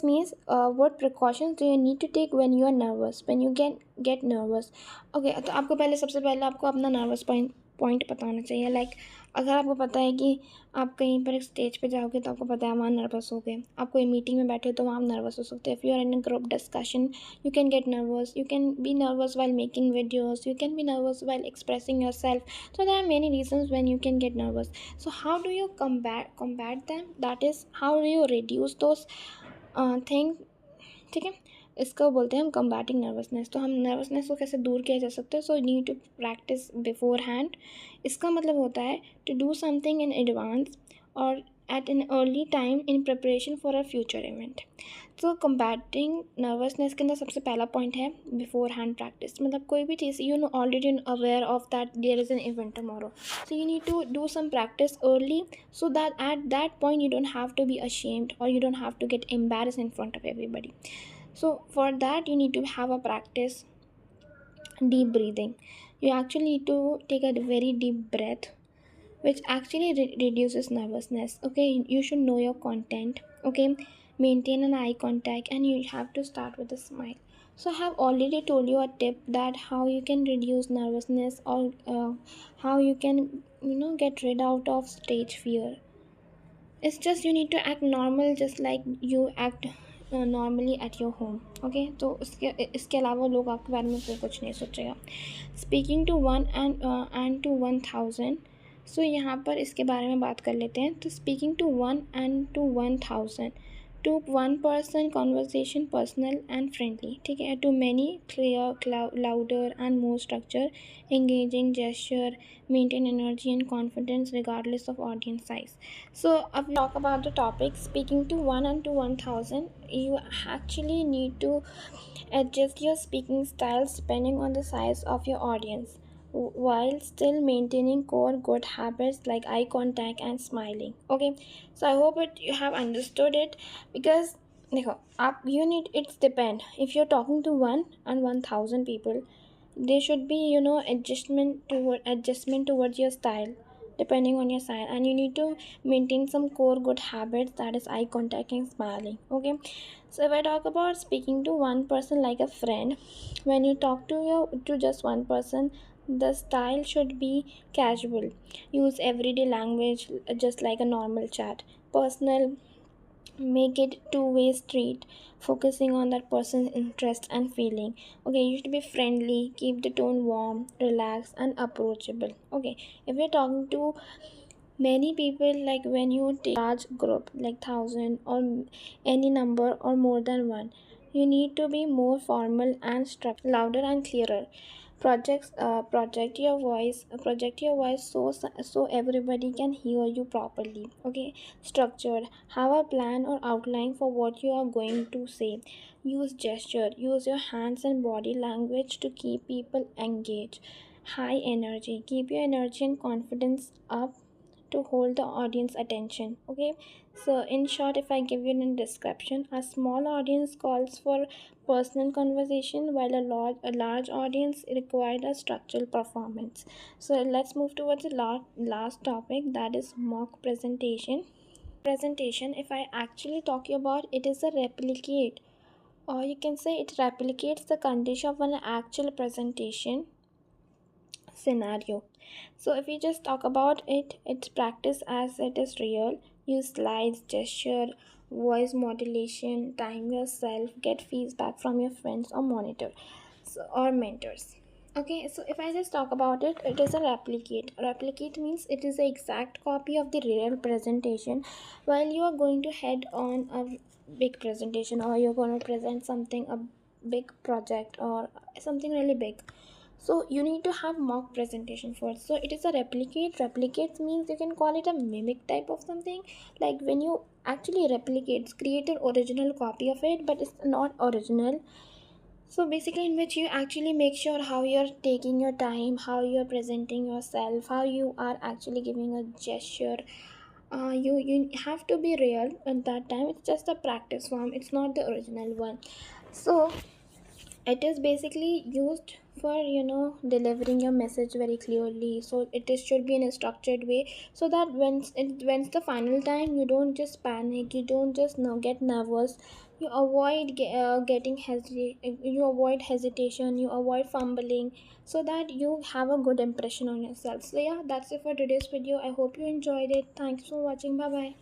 Means what precautions do you need to take when you are nervous, when you get nervous. Okay, तो आपको पहले, सबसे पहले आपको अपना नर्वस पॉइंट पता होना चाहिए. लाइक अगर आपको पता है कि आप कहीं पर एक स्टेज पे जाओगे तो आपको पता है वहाँ नर्वस हो गए, आप कोई मीटिंग में बैठे हो तो वहाँ आप नर्वस हो सकते हैं. If you are in a group discussion you can get nervous, you can be nervous while making videos, you can be nervous while expressing yourself. So there are many reasons when you can get nervous. So how do you combat them? That is, how do you reduce those thing. ठीक है, इसको बोलते हैं हम combating nervousness. तो हम nervousness को कैसे दूर किया जा सकता है? So need to practice beforehand. इसका मतलब होता है to do something in advance और at an early time in preparation for a future event. तो कम्बैटिंग नर्वसनेस के अंदर सबसे पहला पॉइंट है बिफोर हैंड प्रैक्टिस. मतलब कोई भी चीज़ you know already aware of that there is an event tomorrow, so you need to do some practice early so that at that point you don't have to be ashamed or you don't have to get embarrassed in front of everybody. So for that you need to have a practice deep breathing. You actually need to take a very deep breath, which actually reduces nervousness. Okay, you should know your content. Okay, maintain an eye contact and you have to start with a smile. So I have already told you a tip that how you can reduce nervousness or how you can get rid out of stage fear. It's just you need to act normal just like you act normally at your home. Okay, तो इसके अलावा लोग आपके बारे में फिर कुछ नहीं सोचेगा. Speaking to one and two 1000. So यहाँ पर इसके बारे में बात कर लेते हैं. तो speaking to one and two 1000, to one person conversation personal and friendly. ठीक है, to many clear louder and more structure engaging gesture, maintain energy and confidence regardless of audience size. So if we talk about the topic speaking to 1 and to 1000, you actually need to adjust your speaking styles depending on the size of your audience while still maintaining core good habits like eye contact and smiling. Okay, so I hope it you have understood it. Because देखो आप you need, it's depend if you're talking to 1 and 1000 people, there should be adjustment towards your style depending on your style, and you need to maintain some core good habits, that is eye contact and smiling. Okay, so if I talk about speaking to one person like a friend, when you talk to just one person, the style should be casual. Use everyday language just like a normal chat. Personal, make it two-way street, focusing on that person's interest and feeling. Okay, you should be friendly, keep the tone warm, relaxed and approachable. Okay, if you're talking to many people, like when you take large group like 1000 or any number or more than one, you need to be more formal and structured, louder and clearer. Project your voice so everybody can hear you properly. Okay, structured, have a plan or outline for what you are going to say. Use gesture, use your hands and body language to keep people engaged. High energy, keep your energy and confidence up to hold the audience attention. Okay, so in short, if I give you a description, a small audience calls for personal conversation while a large audience required a structural performance. So let's move towards the last topic, that is mock presentation. If I actually talk about, it is a replicate, or you can say it replicates the condition of an actual presentation scenario. So if we just talk about it, it's practice as it is real. Use slides, gesture, voice modulation, time yourself, get feedback from your friends or monitor, or mentors. Okay, so if I just talk about it, it is a replicate. Replicate means it is the exact copy of the real presentation. While you are going to head on a big presentation, or you're going to present something, a big project or something really big, so you need to have mock presentation first. So it is a replicate means you can call it a mimic type of something. Like when you actually replicate, create an original copy of it, but it's not original. So basically, in which you actually make sure how you're taking your time, how you're presenting yourself, how you are actually giving a gesture. You have to be real at that time. It's just a practice form, it's not the original one. So it is basically used for delivering your message very clearly. So should be in a structured way, so that when's the final time, you don't just panic, you don't just get nervous. You avoid you avoid hesitation, you avoid fumbling, so that you have a good impression on yourself. So yeah, that's it for today's video. I hope you enjoyed it. Thanks for watching. Bye bye.